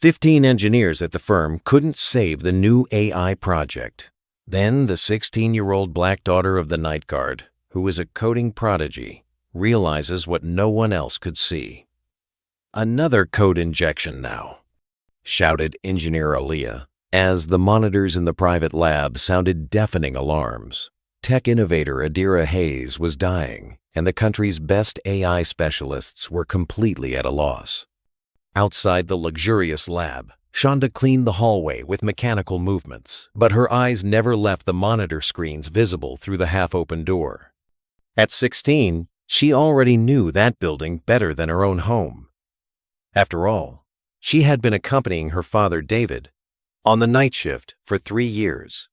15 engineers at the firm couldn't save the new AI project. Then the 16-year-old black daughter of the night guard, who is a coding prodigy, realizes what no one else could see. "Another code injection now," shouted Engineer Aaliyah, as the monitors in the private lab sounded deafening alarms. Tech innovator Adira Hayes was dying, and the country's best AI specialists were completely at a loss. Outside the luxurious lab, Shonda cleaned the hallway with mechanical movements, but her eyes never left the monitor screens visible through the half-open door. At 16, she already knew that building better than her own home. After all, she had been accompanying her father, David, on the night shift for 3 years.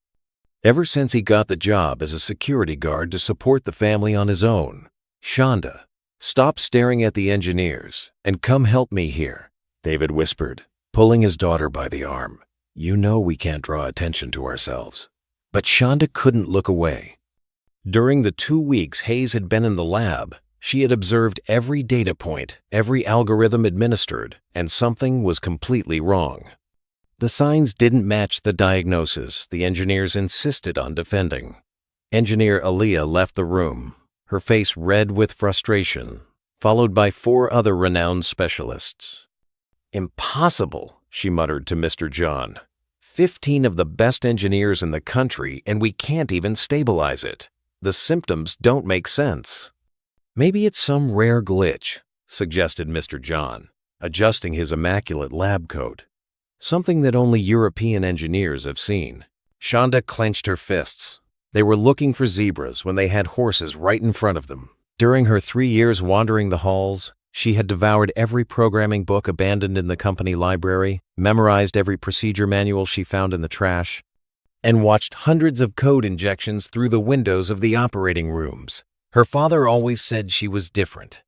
Ever since he got the job as a security guard to support the family on his own. "Shonda, stop staring at the engineers and come help me here," David whispered, pulling his daughter by the arm. "You know we can't draw attention to ourselves." But Shonda couldn't look away. During the 2 weeks Hayes had been in the lab, she had observed every data point, every algorithm administered, and something was completely wrong. The signs didn't match the diagnosis the engineers insisted on defending. Engineer Aaliyah left the room, her face red with frustration, followed by 4 other renowned specialists. "Impossible," she muttered to Mr. John. 15 of the best engineers in the country, and we can't even stabilize it. The symptoms don't make sense." "Maybe it's some rare glitch," suggested Mr. John, adjusting his immaculate lab coat. "Something that only European engineers have seen." Shonda clenched her fists. They were looking for zebras when they had horses right in front of them. During her 3 years wandering the halls, she had devoured every programming book abandoned in the company library, memorized every procedure manual she found in the trash, and watched hundreds of code injections through the windows of the operating rooms. Her father always said she was different.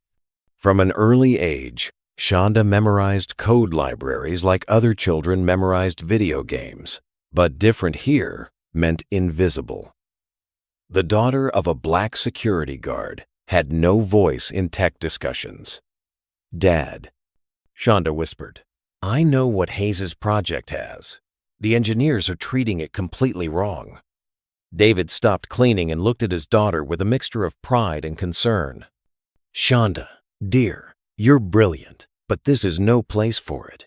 From an early age, Shonda memorized code libraries like other children memorized video games, but different here meant invisible. The daughter of a black security guard had no voice in tech discussions. "Dad," Shonda whispered, "I know what Hayes' project has. The engineers are treating it completely wrong." David stopped cleaning and looked at his daughter with a mixture of pride and concern. "Shonda, dear, you're brilliant, but this is no place for it.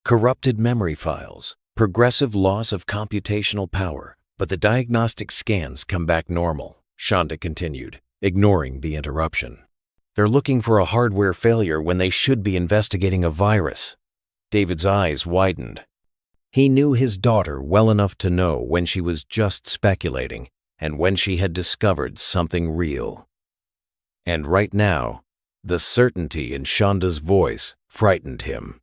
Corrupted memory files, progressive loss of computational power, but the diagnostic scans come back normal," Shonda continued, ignoring the interruption. "They're looking for a hardware failure when they should be investigating a virus." David's eyes widened. He knew his daughter well enough to know when she was just speculating and when she had discovered something real. And right now, the certainty in Shonda's voice frightened him.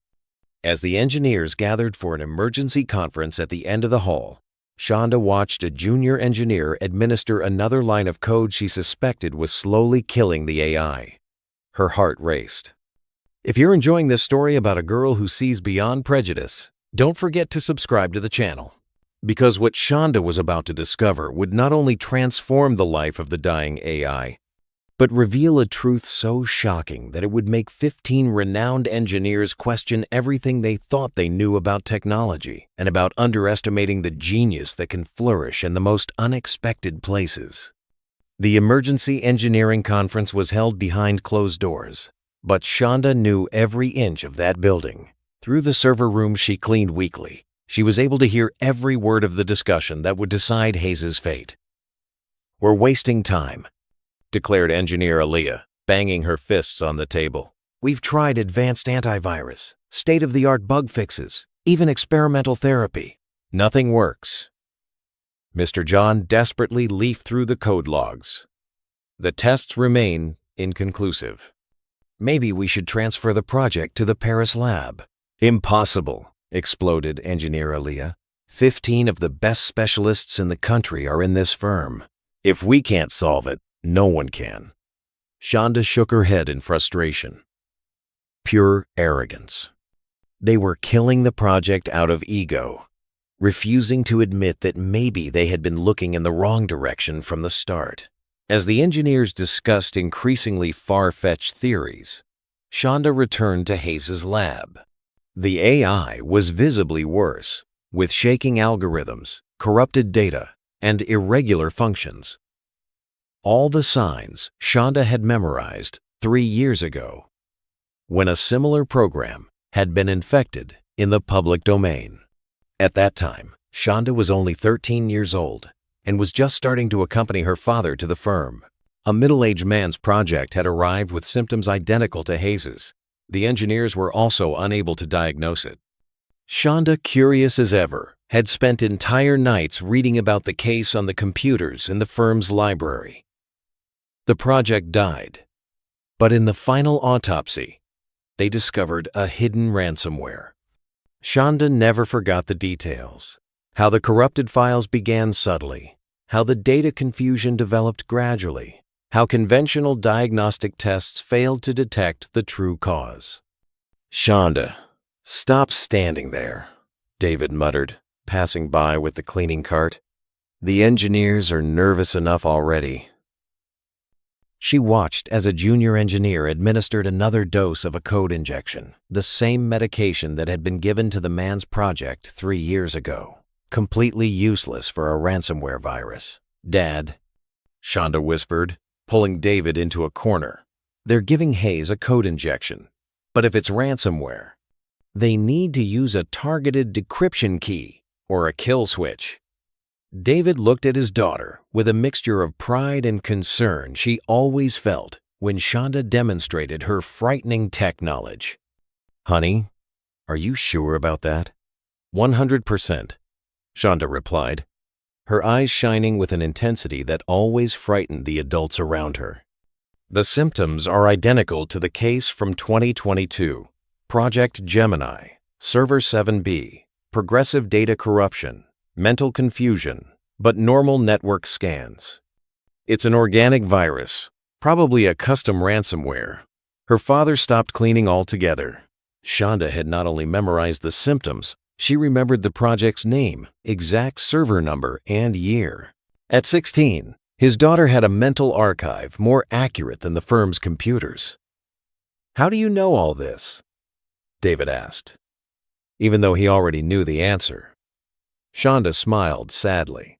As the engineers gathered for an emergency conference at the end of the hall, Shonda watched a junior engineer administer another line of code she suspected was slowly killing the AI. Her heart raced. If you're enjoying this story about a girl who sees beyond prejudice, don't forget to subscribe to the channel, because what Shonda was about to discover would not only transform the life of the dying AI, but reveal a truth so shocking that it would make 15 renowned engineers question everything they thought they knew about technology and about underestimating the genius that can flourish in the most unexpected places. The emergency engineering conference was held behind closed doors, but Shonda knew every inch of that building. Through the server room she cleaned weekly, she was able to hear every word of the discussion that would decide Hayes' fate. "We're wasting time," declared Engineer Aaliyah, banging her fists on the table. "We've tried advanced antivirus, state-of-the-art bug fixes, even experimental therapy. Nothing works." Mr. John desperately leafed through the code logs. "The tests remain inconclusive. Maybe we should transfer the project to the Paris lab." "Impossible," exploded Engineer Aaliyah. 15 of the best specialists in the country are in this firm. If we can't solve it, no one can." Shonda shook her head in frustration. Pure arrogance. They were killing the project out of ego, refusing to admit that maybe they had been looking in the wrong direction from the start. As the engineers discussed increasingly far-fetched theories, Shonda returned to Hayes' lab. The AI was visibly worse, with shaking algorithms, corrupted data, and irregular functions. All the signs Shonda had memorized 3 years ago, when a similar program had been infected in the public domain. At that time, Shonda was only 13 years old and was just starting to accompany her father to the firm. A middle-aged man's project had arrived with symptoms identical to Hayes's. The engineers were also unable to diagnose it. Shonda, curious as ever, had spent entire nights reading about the case on the computers in the firm's library. The project died, but in the final autopsy, they discovered a hidden ransomware. Shonda never forgot the details. How the corrupted files began subtly, how the data confusion developed gradually, how conventional diagnostic tests failed to detect the true cause. "Shonda, stop standing there," David muttered, passing by with the cleaning cart. "The engineers are nervous enough already." She watched as a junior engineer administered another dose of a code injection, the same medication that had been given to the man's project 3 years ago, completely useless for a ransomware virus. "Dad," Shonda whispered, pulling David into a corner. "They're giving Hayes a code injection, but if it's ransomware, they need to use a targeted decryption key or a kill switch." David looked at his daughter with a mixture of pride and concern she always felt when Shonda demonstrated her frightening tech knowledge. "Honey, are you sure about that?" "100%, Shonda replied, her eyes shining with an intensity that always frightened the adults around her. "The symptoms are identical to the case from 2022, Project Gemini, Server 7B, progressive data corruption, mental confusion, but normal network scans. It's an organic virus, probably a custom ransomware." Her father stopped cleaning altogether. Shonda had not only memorized the symptoms, she remembered the project's name, exact server number, and year. At 16, his daughter had a mental archive more accurate than the firm's computers. "How do you know all this?" David asked, even though he already knew the answer. Shonda smiled sadly.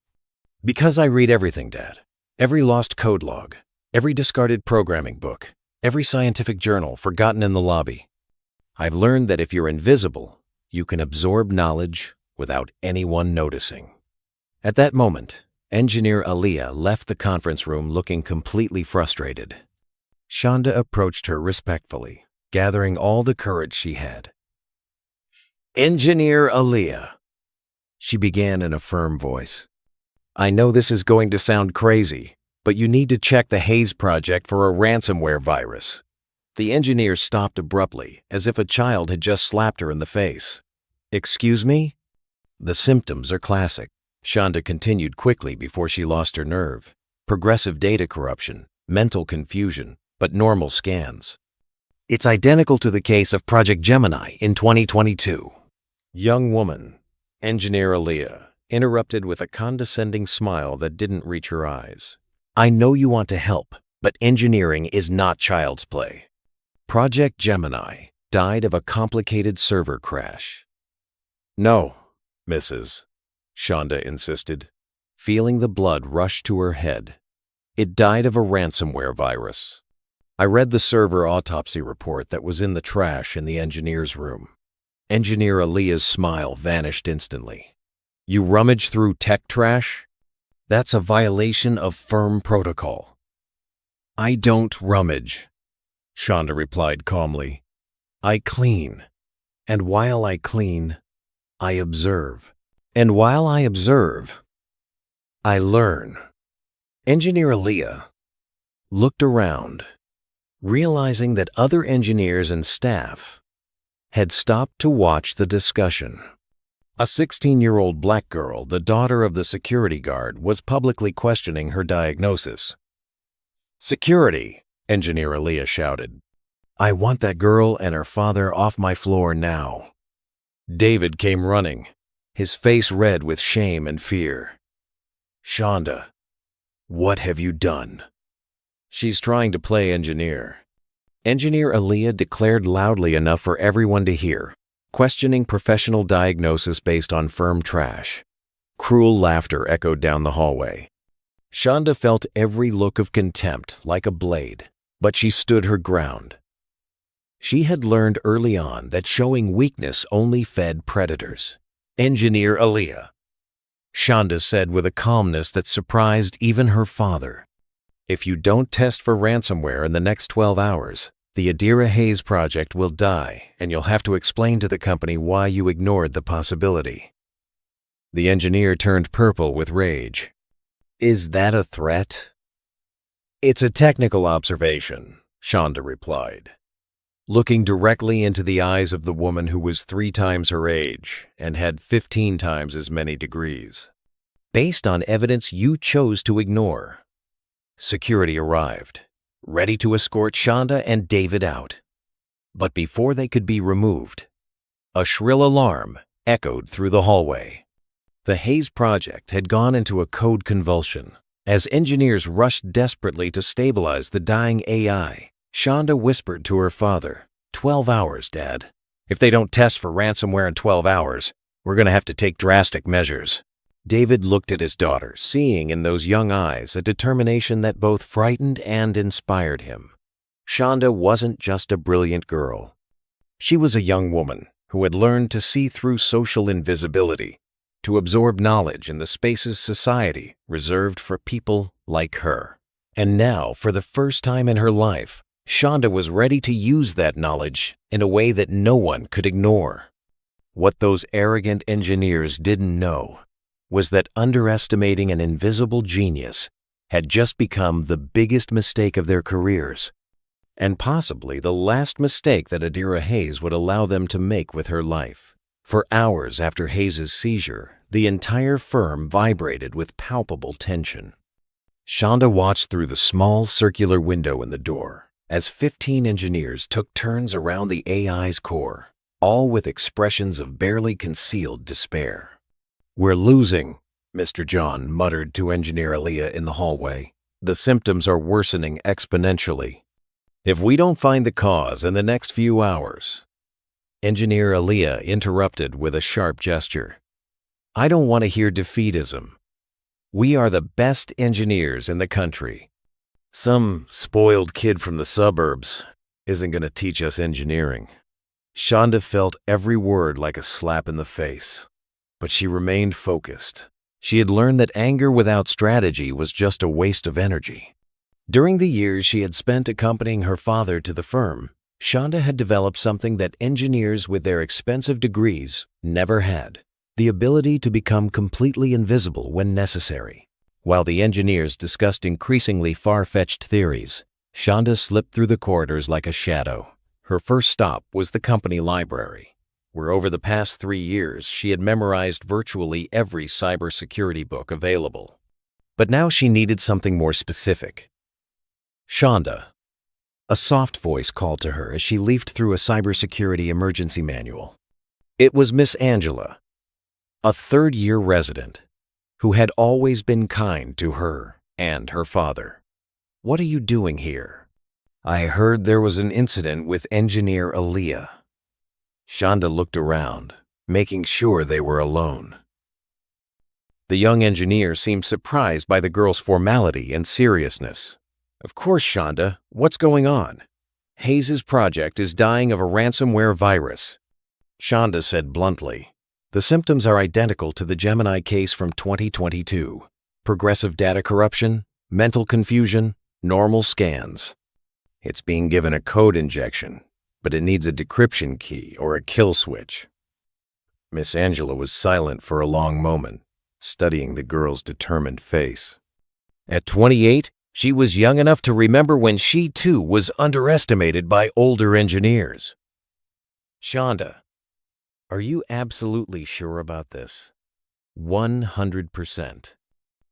"Because I read everything, Dad. Every lost code log, every discarded programming book, every scientific journal forgotten in the lobby. I've learned that if you're invisible, you can absorb knowledge without anyone noticing." At that moment, Engineer Aaliyah left the conference room looking completely frustrated. Shonda approached her respectfully, gathering all the courage she had. "Engineer Aaliyah," she began in a firm voice, "I know this is going to sound crazy, but you need to check the Hayes project for a ransomware virus." The engineer stopped abruptly, as if a child had just slapped her in the face. "Excuse me?" "The symptoms are classic," Shonda continued quickly before she lost her nerve. "Progressive data corruption, mental confusion, but normal scans. It's identical to the case of Project Gemini in 2022. "Young woman," Engineer Aaliyah interrupted with a condescending smile that didn't reach her eyes. "I know you want to help, but engineering is not child's play. Project Gemini died of a complicated server crash." "No, Mrs." Shonda insisted, feeling the blood rush to her head. "It died of a ransomware virus. I read the server autopsy report that was in the trash in the engineer's room." Engineer Aaliyah's smile vanished instantly. "You rummage through tech trash? That's a violation of firm protocol." "I don't rummage," Shonda replied calmly. "I clean. And while I clean, I observe. And while I observe, I learn." Engineer Aaliyah looked around, realizing that other engineers and staff had stopped to watch the discussion. A 16-year-old black girl, the daughter of the security guard, was publicly questioning her diagnosis. "Security!" Engineer Aaliyah shouted. "I want that girl and her father off my floor now." David came running, his face red with shame and fear. "Shonda, what have you done?" "She's trying to play engineer." Engineer Aaliyah declared loudly enough for everyone to hear. questioning professional diagnosis based on firm trash. Cruel laughter echoed down the hallway. Shonda felt every look of contempt like a blade, but she stood her ground. She had learned early on that showing weakness only fed predators. "Engineer Aaliyah," Shonda said with a calmness that surprised even her father. "If you don't test for ransomware in the next 12 hours, the Adira Hayes project will die, and you'll have to explain to the company why you ignored the possibility." The engineer turned purple with rage. "Is that a threat?" "It's a technical observation," Shonda replied, looking directly into the eyes of the woman who was 3 times her age and had 15 times as many degrees. "Based on evidence you chose to ignore." Security arrived, ready to escort Shonda and David out. But before they could be removed, a shrill alarm echoed through the hallway. The Hayes project had gone into a code convulsion. As engineers rushed desperately to stabilize the dying AI, Shonda whispered to her father, "12 hours, Dad. If they don't test for ransomware in 12 hours, we're going to have to take drastic measures." David looked at his daughter, seeing in those young eyes a determination that both frightened and inspired him. Shonda wasn't just a brilliant girl. She was a young woman who had learned to see through social invisibility, to absorb knowledge in the spaces society reserved for people like her. And now, for the first time in her life, Shonda was ready to use that knowledge in a way that no one could ignore. What those arrogant engineers didn't know was that underestimating an invisible genius had just become the biggest mistake of their careers, and possibly the last mistake that Adira Hayes would allow them to make with her life. For hours after Hayes' seizure, the entire firm vibrated with palpable tension. Shonda watched through the small circular window in the door as 15 engineers took turns around the AI's core, all with expressions of barely concealed despair. "We're losing," Mr. John muttered to Engineer Aaliyah in the hallway. "The symptoms are worsening exponentially. If we don't find the cause in the next few hours..." Engineer Aaliyah interrupted with a sharp gesture. "I don't want to hear defeatism. We are the best engineers in the country. Some spoiled kid from the suburbs isn't going to teach us engineering." Shonda felt every word like a slap in the face, but she remained focused. She had learned that anger without strategy was just a waste of energy. During the years she had spent accompanying her father to the firm, Shonda had developed something that engineers with their expensive degrees never had: the ability to become completely invisible when necessary. While the engineers discussed increasingly far-fetched theories, Shonda slipped through the corridors like a shadow. Her first stop was the company library, where over the past 3 years she had memorized virtually every cybersecurity book available. But now she needed something more specific. "Shonda," a soft voice called to her as she leafed through a cybersecurity emergency manual. It was Miss Angela, a third-year resident, who had always been kind to her and her father. "What are you doing here?" "I heard there was an incident with Engineer Aaliyah." Shonda looked around, making sure they were alone. The young engineer seemed surprised by the girl's formality and seriousness. "Of course, Shonda. What's going on?" "Hayes' project is dying of a ransomware virus," Shonda said bluntly. "The symptoms are identical to the Gemini case from 2022. Progressive data corruption, mental confusion, normal scans. It's being given a code injection, but it needs a decryption key or a kill switch." Miss Angela was silent for a long moment, studying the girl's determined face. At 28, she was young enough to remember when she too was underestimated by older engineers. "Shonda, are you absolutely sure about this?" 100%.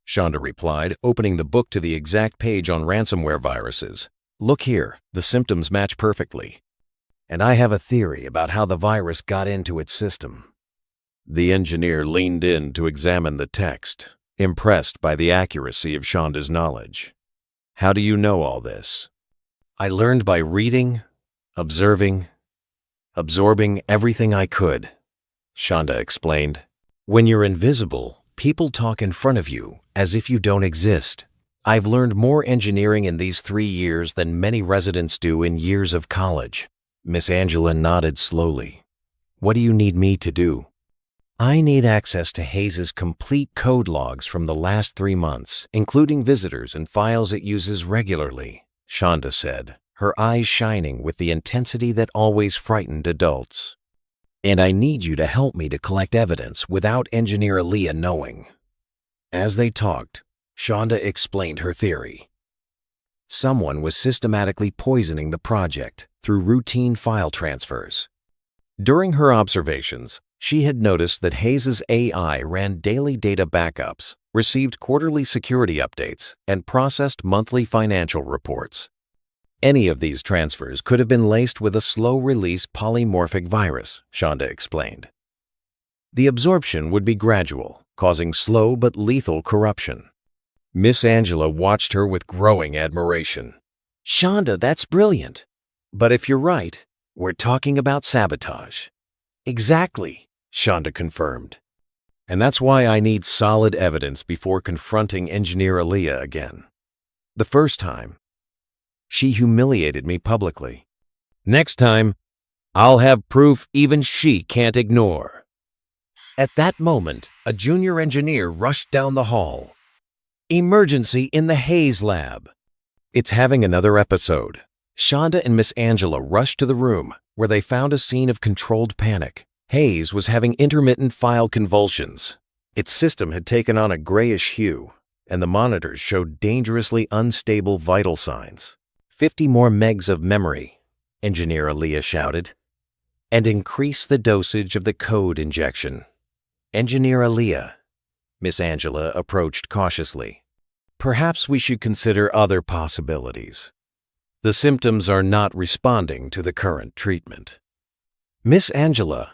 Shonda replied, opening the book to the exact page on ransomware viruses. "Look here, the symptoms match perfectly. And I have a theory about how the virus got into its system." The engineer leaned in to examine the text, impressed by the accuracy of Shonda's knowledge. "How do you know all this?" "I learned by reading, observing. absorbing everything I could, Shonda explained. When you're invisible, people talk in front of you as if you don't exist. I've learned more engineering in these 3 years than many residents do in years of college. Miss Angela nodded slowly. What do you need me to do? I need access to Hayes's complete code logs from the last 3 months, including visitors and files it uses regularly, Shonda said, her eyes shining with the intensity that always frightened adults. And I need you to help me to collect evidence without Engineer Aaliyah knowing. As they talked, Shonda explained her theory. Someone was systematically poisoning the project through routine file transfers. During her observations, she had noticed that Hayes's AI ran daily data backups, received quarterly security updates, and processed monthly financial reports. Any of these transfers could have been laced with a slow-release polymorphic virus, Shonda explained. The absorption would be gradual, causing slow but lethal corruption. Miss Angela watched her with growing admiration. Shonda, that's brilliant. But if you're right, we're talking about sabotage. Exactly, Shonda confirmed. And that's why I need solid evidence before confronting Engineer Aaliyah again. The first time, she humiliated me publicly. Next time, I'll have proof even she can't ignore. At that moment, a junior engineer rushed down the hall. Emergency in the Hayes lab. It's having another episode. Shonda and Miss Angela rushed to the room, where they found a scene of controlled panic. Hayes was having intermittent file convulsions. Its system had taken on a grayish hue, and the monitors showed dangerously unstable vital signs. 50 more megs of memory, Engineer Aaliyah shouted. And increase the dosage of the code injection. Engineer Aaliyah, Miss Angela approached cautiously. Perhaps we should consider other possibilities. The symptoms are not responding to the current treatment. Miss Angela,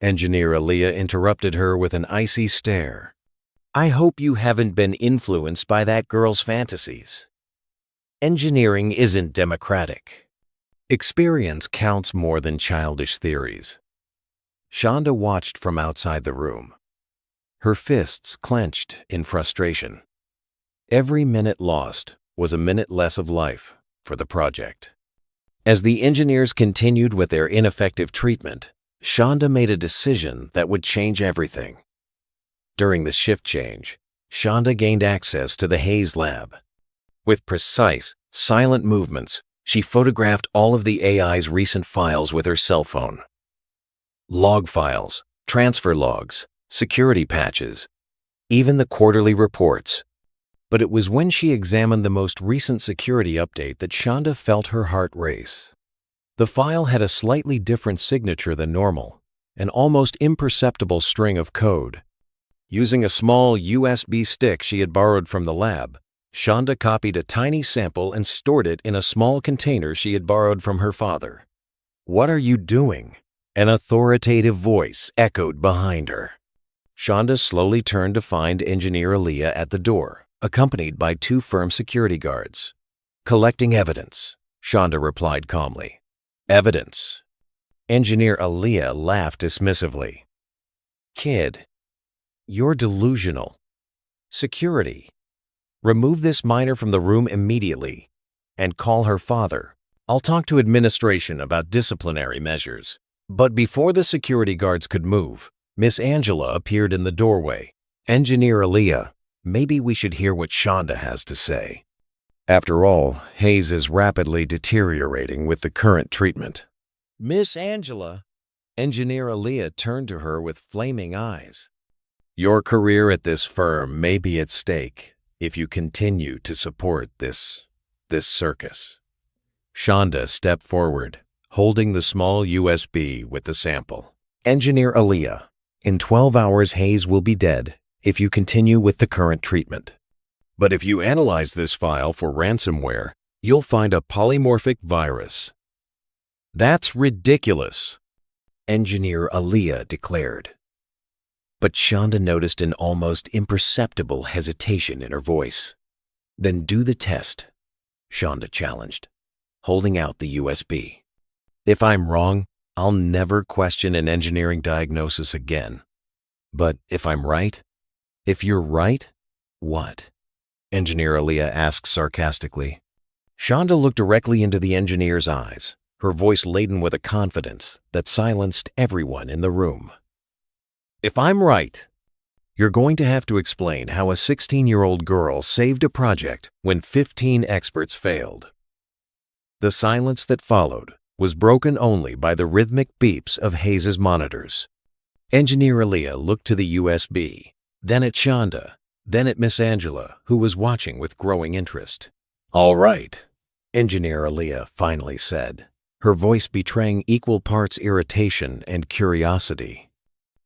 Engineer Aaliyah interrupted her with an icy stare. I hope you haven't been influenced by that girl's fantasies. Engineering isn't democratic. Experience counts more than childish theories. Shonda watched from outside the room. Her fists clenched in frustration. Every minute lost was a minute less of life for the project. As the engineers continued with their ineffective treatment, Shonda made a decision that would change everything. During the shift change, Shonda gained access to the Hayes lab. With precise, silent movements, she photographed all of the AI's recent files with her cell phone. Log files, transfer logs, security patches, even the quarterly reports. But it was when she examined the most recent security update that Shonda felt her heart race. The file had a slightly different signature than normal, an almost imperceptible string of code. Using a small USB stick she had borrowed from the lab, Shonda copied a tiny sample and stored it in a small container she had borrowed from her father. What are you doing? An authoritative voice echoed behind her. Shonda slowly turned to find Engineer Aaliyah at the door, accompanied by 2 firm security guards. Collecting evidence, Shonda replied calmly. Evidence. Engineer Aaliyah laughed dismissively. Kid, you're delusional. Security. Remove this minor from the room immediately and call her father. I'll talk to administration about disciplinary measures. But before the security guards could move, Miss Angela appeared in the doorway. Engineer Aaliyah, maybe we should hear what Shonda has to say. After all, Hayes is rapidly deteriorating with the current treatment. Miss Angela, Engineer Aaliyah turned to her with flaming eyes. Your career at this firm may be at stake if you continue to support this circus. Shonda stepped forward, holding the small USB with the sample. Engineer Aaliyah, in 12 hours Hayes will be dead if you continue with the current treatment. But if you analyze this file for ransomware, you'll find a polymorphic virus. That's ridiculous, Engineer Aaliyah declared. But Shonda noticed an almost imperceptible hesitation in her voice. Then do the test, Shonda challenged, holding out the USB. If I'm wrong, I'll never question an engineering diagnosis again. But if I'm right? If you're right, what? Engineer Aaliyah asked sarcastically. Shonda looked directly into the engineer's eyes, her voice laden with a confidence that silenced everyone in the room. If I'm right, you're going to have to explain how a 16-year-old girl saved a project when 15 experts failed. The silence that followed was broken only by the rhythmic beeps of Hayes's monitors. Engineer Aaliyah looked to the USB, then at Shonda, then at Miss Angela, who was watching with growing interest. All right, Engineer Aaliyah finally said, her voice betraying equal parts irritation and curiosity.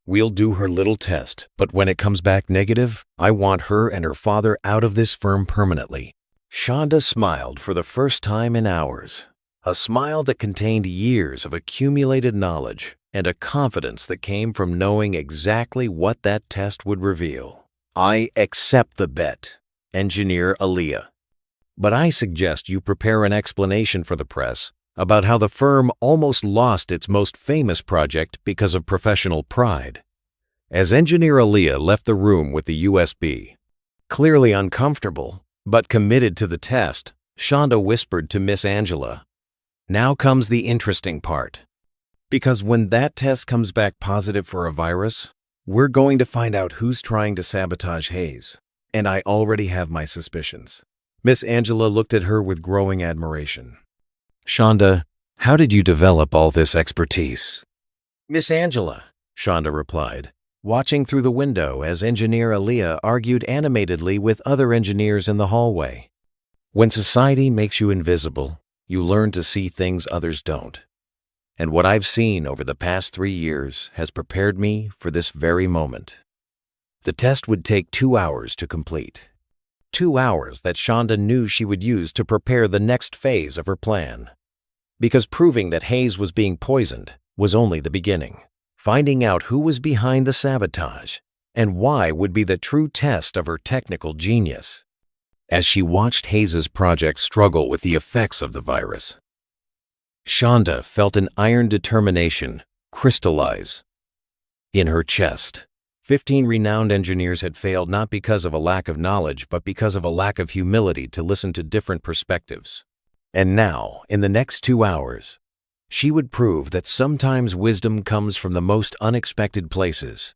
We'll do her little test, but when it comes back negative, I want her and her father out of this firm permanently. Shonda smiled for the first time in hours, a smile that contained years of accumulated knowledge and a confidence that came from knowing exactly what that test would reveal. I accept the bet, Engineer Aaliyah. But I suggest you prepare an explanation for the press about how the firm almost lost its most famous project because of professional pride. As Engineer Aaliyah left the room with the USB, clearly uncomfortable but committed to the test, Shonda whispered to Miss Angela, "Now comes the interesting part. Because when that test comes back positive for a virus, we're going to find out who's trying to sabotage Hayes, and I already have my suspicions." Miss Angela looked at her with growing admiration. Shonda, how did you develop all this expertise? Miss Angela, Shonda replied, watching through the window as Engineer Aaliyah argued animatedly with other engineers in the hallway. When society makes you invisible, you learn to see things others don't. And what I've seen over the past 3 years has prepared me for this very moment. The test would take 2 hours to complete. 2 hours that Shonda knew she would use to prepare the next phase of her plan. Because proving that Hayes was being poisoned was only the beginning. Finding out who was behind the sabotage and why would be the true test of her technical genius. As she watched Hayes's project struggle with the effects of the virus, Shonda felt an iron determination crystallize in her chest. 15 renowned engineers had failed not because of a lack of knowledge, but because of a lack of humility to listen to different perspectives. And now, in the next 2 hours, she would prove that sometimes wisdom comes from the most unexpected places,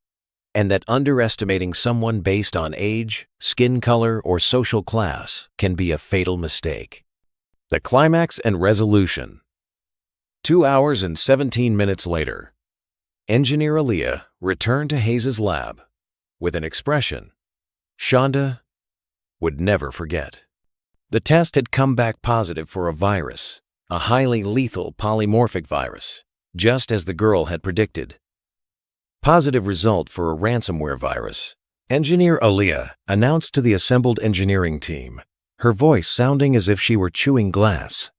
and that underestimating someone based on age, skin color, or social class can be a fatal mistake. The climax and resolution. 2 hours and 17 minutes later, Engineer Aaliyah returned to Hayes's lab with an expression Shonda would never forget. The test had come back positive for a virus, a highly lethal polymorphic virus, just as the girl had predicted. Positive result for a ransomware virus, Engineer Aaliyah announced to the assembled engineering team, her voice sounding as if she were chewing glass.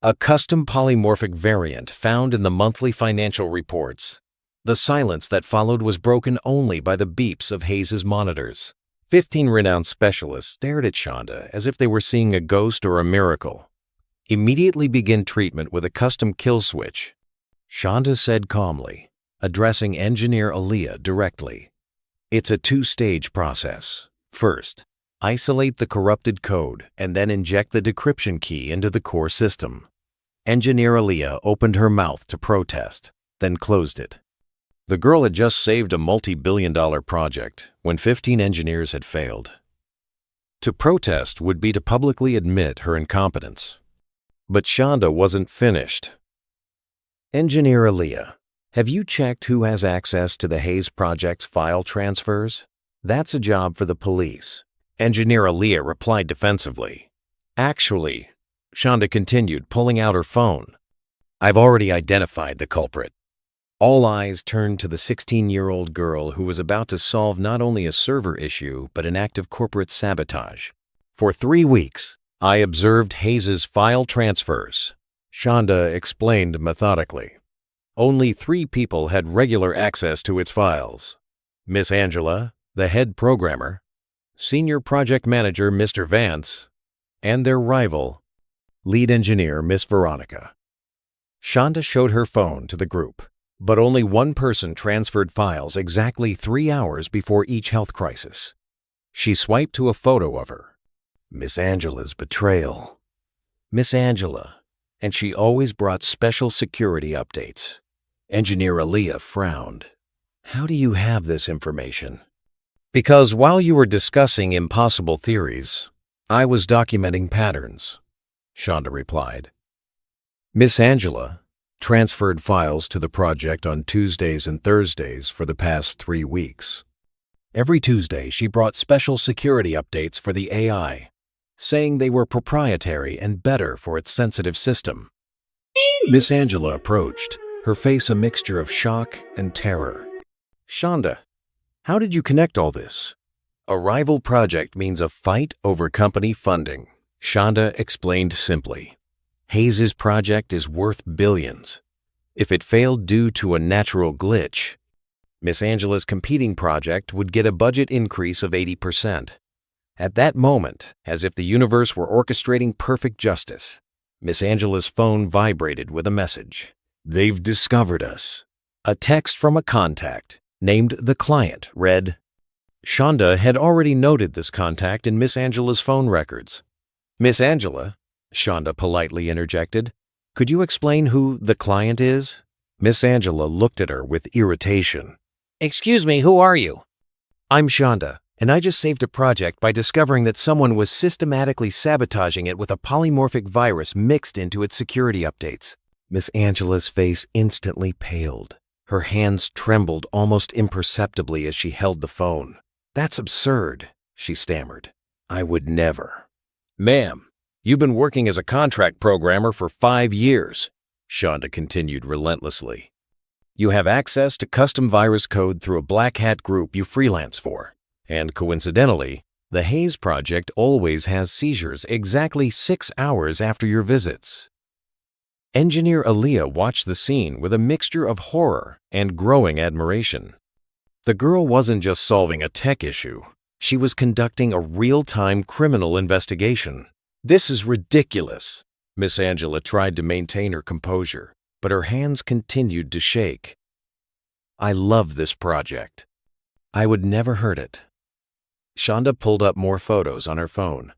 A custom polymorphic variant found in the monthly financial reports. The silence that followed was broken only by the beeps of Hayes's monitors. 15 renowned specialists stared at Shonda as if they were seeing a ghost or a miracle. Immediately begin treatment with a custom kill switch, Shonda said calmly, addressing Engineer Aaliyah directly. It's a 2-stage process. First, isolate the corrupted code and then inject the decryption key into the core system. Engineer Aaliyah opened her mouth to protest, then closed it. The girl had just saved a multi-billion-dollar project when 15 engineers had failed. To protest would be to publicly admit her incompetence. But Shonda wasn't finished. Engineer Aaliyah, have you checked who has access to the Hayes project's file transfers? That's a job for the police. Engineer Aaliyah replied defensively. Actually, Shonda continued, pulling out her phone, I've already identified the culprit. All eyes turned to the 16-year-old girl who was about to solve not only a server issue, but an act of corporate sabotage. For 3 weeks, I observed Hayes's file transfers, Shonda explained methodically. Only 3 people had regular access to its files. Miss Angela, the head programmer, senior project manager Mr. Vance, and their rival, lead engineer Miss Veronica. Shonda showed her phone to the group, but only one person transferred files exactly 3 hours before each health crisis. She swiped to a photo of her. Miss Angela's betrayal. Miss Angela, and she always brought special security updates. Engineer Aaliyah frowned. How do you have this information? Because while you were discussing impossible theories, I was documenting patterns, Shonda replied. Miss Angela transferred files to the project on Tuesdays and Thursdays for the past 3 weeks. Every Tuesday, she brought special security updates for the AI, saying they were proprietary and better for its sensitive system. Miss Angela approached, her face a mixture of shock and terror. Shonda, how did you connect all this? A rival project means a fight over company funding, Shonda explained simply. Hayes's project is worth billions. If it failed due to a natural glitch, Miss Angela's competing project would get a budget increase of 80%. At that moment, as if the universe were orchestrating perfect justice, Miss Angela's phone vibrated with a message. They've discovered us. A text from a contact, named the client, read. Shonda had already noted this contact in Miss Angela's phone records. Miss Angela, Shonda politely interjected, could you explain who the client is? Miss Angela looked at her with irritation. Excuse me, who are you? I'm Shonda, and I just saved a project by discovering that someone was systematically sabotaging it with a polymorphic virus mixed into its security updates. Miss Angela's face instantly paled. Her hands trembled almost imperceptibly as she held the phone. That's absurd, she stammered. I would never. Ma'am, you've been working as a contract programmer for 5 years, Shonda continued relentlessly. You have access to custom virus code through a black hat group you freelance for. And coincidentally, the Hayes project always has seizures exactly 6 hours after your visits. Engineer Aaliyah watched the scene with a mixture of horror and growing admiration. The girl wasn't just solving a tech issue. She was conducting a real-time criminal investigation. This is ridiculous. Miss Angela tried to maintain her composure, but her hands continued to shake. I love this project. I would never hurt it. Shonda pulled up more photos on her phone.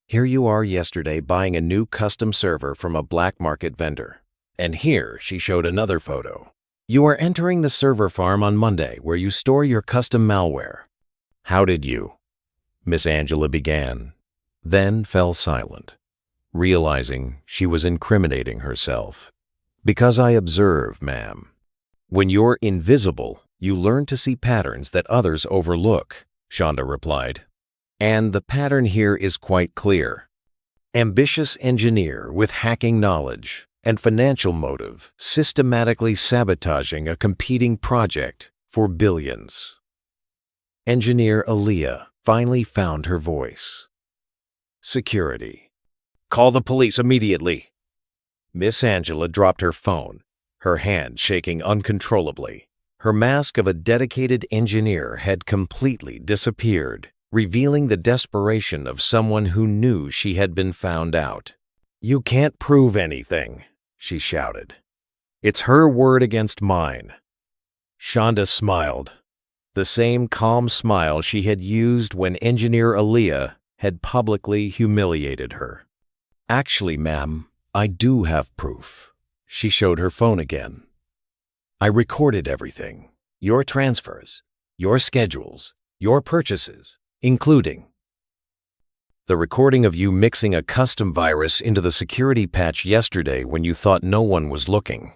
Here you are yesterday buying a new custom server from a black market vendor. And here she showed another photo. You are entering the server farm on Monday where you store your custom malware. How did you? Miss Angela began, then fell silent, realizing she was incriminating herself. Because I observe, ma'am. When you're invisible, you learn to see patterns that others overlook, Shonda replied. And the pattern here is quite clear. Ambitious engineer with hacking knowledge and financial motive systematically sabotaging a competing project for billions. Engineer Aaliyah finally found her voice. Security. Call the police immediately. Miss Angela dropped her phone, her hand shaking uncontrollably. Her mask of a dedicated engineer had completely disappeared, revealing the desperation of someone who knew she had been found out. You can't prove anything, she shouted. It's her word against mine. Shonda smiled, the same calm smile she had used when Engineer Aaliyah had publicly humiliated her. Actually, ma'am, I do have proof. She showed her phone again. I recorded everything. Your transfers, your schedules, your purchases, including the recording of you mixing a custom virus into the security patch yesterday when you thought no one was looking.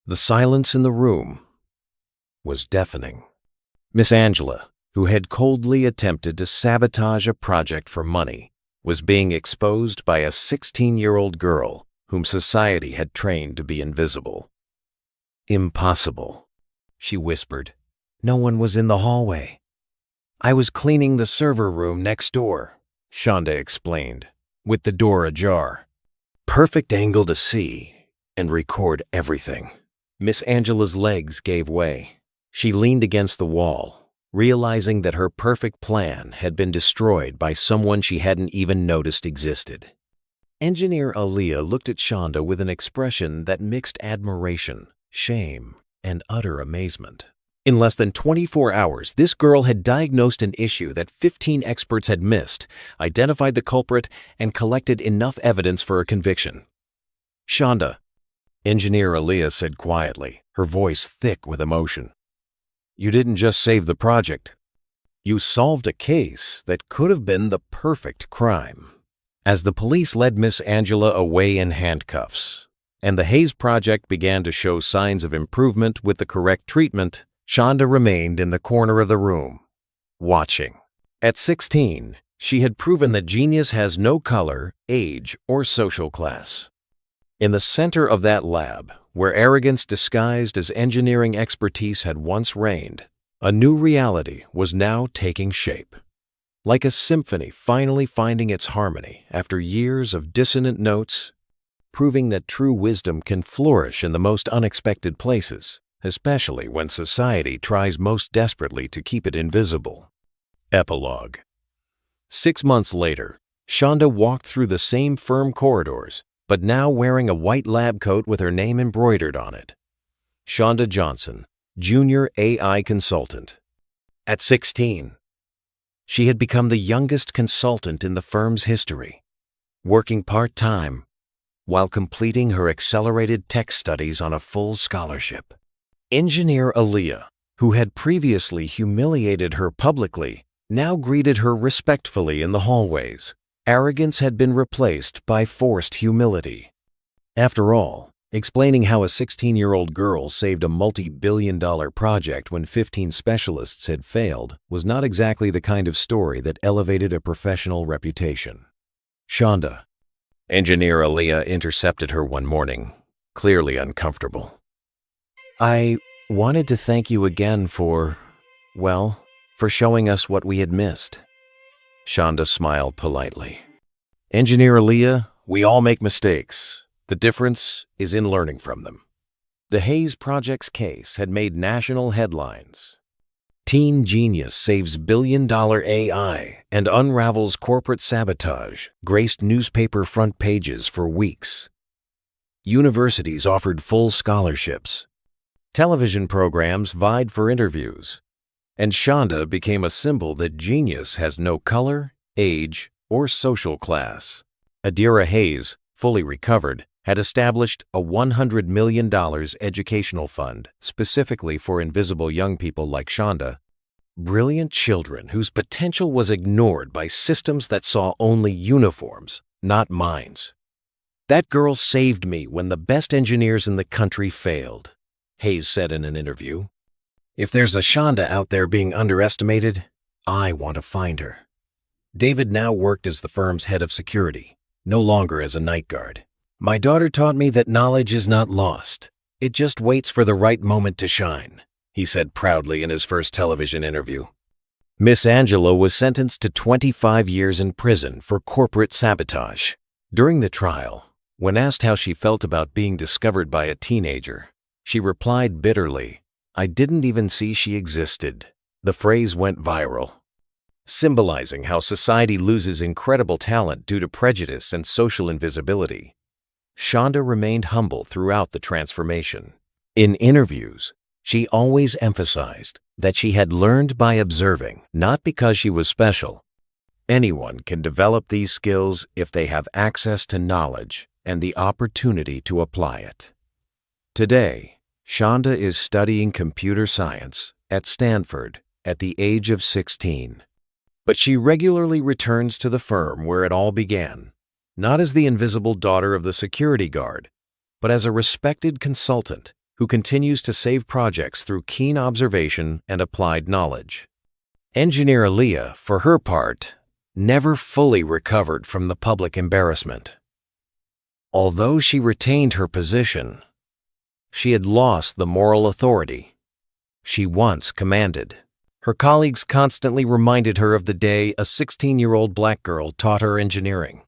The silence in the room was deafening. Miss Angela, who had coldly attempted to sabotage a project for money, was being exposed by a 16-year-old girl whom society had trained to be invisible. Impossible, she whispered. No one was in the hallway. I was cleaning the server room next door, Shonda explained, with the door ajar. Perfect angle to see and record everything. Miss Angela's legs gave way. She leaned against the wall, realizing that her perfect plan had been destroyed by someone she hadn't even noticed existed. Engineer Aaliyah looked at Shonda with an expression that mixed admiration, shame, and utter amazement. In less than 24 hours, this girl had diagnosed an issue that 15 experts had missed, identified the culprit, and collected enough evidence for a conviction. "Shonda," Engineer Aaliyah said quietly, her voice thick with emotion, "you didn't just save the project. You solved a case that could have been the perfect crime." As the police led Miss Angela away in handcuffs, and the Hayes Project began to show signs of improvement with the correct treatment, Shonda remained in the corner of the room, watching. At 16, she had proven that genius has no color, age, or social class. In the center of that lab, where arrogance disguised as engineering expertise had once reigned, a new reality was now taking shape. Like a symphony finally finding its harmony after years of dissonant notes, proving that true wisdom can flourish in the most unexpected places, especially when society tries most desperately to keep it invisible. Epilogue. 6 months later, Shonda walked through the same firm corridors, but now wearing a white lab coat with her name embroidered on it. Shonda Johnson, Junior AI Consultant. At 16, she had become the youngest consultant in the firm's history, working part-time while completing her accelerated tech studies on a full scholarship. Engineer Aaliyah, who had previously humiliated her publicly, now greeted her respectfully in the hallways. Arrogance had been replaced by forced humility. After all, explaining how a 16-year-old girl saved a multi-billion-dollar project when 15 specialists had failed was not exactly the kind of story that elevated a professional reputation. "Shonda," Engineer Aaliyah intercepted her one morning, clearly uncomfortable. "I wanted to thank you again for showing us what we had missed." Shonda smiled politely. "Engineer Aaliyah, we all make mistakes. The difference is in learning from them." The Hayes Project's case had made national headlines. Teen genius saves billion-dollar AI and unravels corporate sabotage graced newspaper front pages for weeks. Universities offered full scholarships. Television programs vied for interviews. And Shonda became a symbol that genius has no color, age, or social class. Adira Hayes, fully recovered, had established a $100 million educational fund specifically for invisible young people like Shonda, brilliant children whose potential was ignored by systems that saw only uniforms, not minds. "That girl saved me when the best engineers in the country failed," Hayes said in an interview. "If there's a Shonda out there being underestimated, I want to find her." David now worked as the firm's head of security, no longer as a night guard. "My daughter taught me that knowledge is not lost. It just waits for the right moment to shine," he said proudly in his first television interview. Miss Angela was sentenced to 25 years in prison for corporate sabotage. During the trial, when asked how she felt about being discovered by a teenager, she replied bitterly, "I didn't even see she existed." The phrase went viral, symbolizing how society loses incredible talent due to prejudice and social invisibility. Shonda remained humble throughout the transformation. In interviews, she always emphasized that she had learned by observing, not because she was special. Anyone can develop these skills if they have access to knowledge and the opportunity to apply it. Today, Shonda is studying computer science at Stanford at the age of 16. But she regularly returns to the firm where it all began, not as the invisible daughter of the security guard, but as a respected consultant who continues to save projects through keen observation and applied knowledge. Engineer Aaliyah, for her part, never fully recovered from the public embarrassment. Although she retained her position, she had lost the moral authority she once commanded. Her colleagues constantly reminded her of the day a 16-year-old black girl taught her engineering.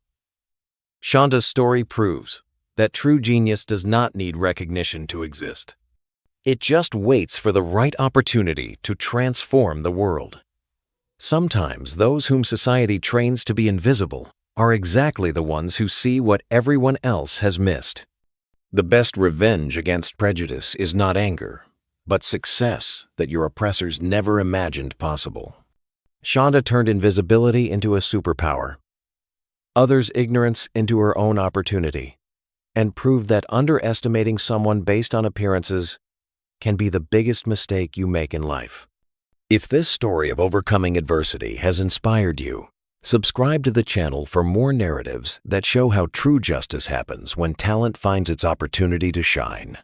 Shonda's story proves that true genius does not need recognition to exist. It just waits for the right opportunity to transform the world. Sometimes those whom society trains to be invisible are exactly the ones who see what everyone else has missed. The best revenge against prejudice is not anger, but success that your oppressors never imagined possible. Shonda turned invisibility into a superpower, others' ignorance into her own opportunity, and proved that underestimating someone based on appearances can be the biggest mistake you make in life. If this story of overcoming adversity has inspired you, subscribe to the channel for more narratives that show how true justice happens when talent finds its opportunity to shine.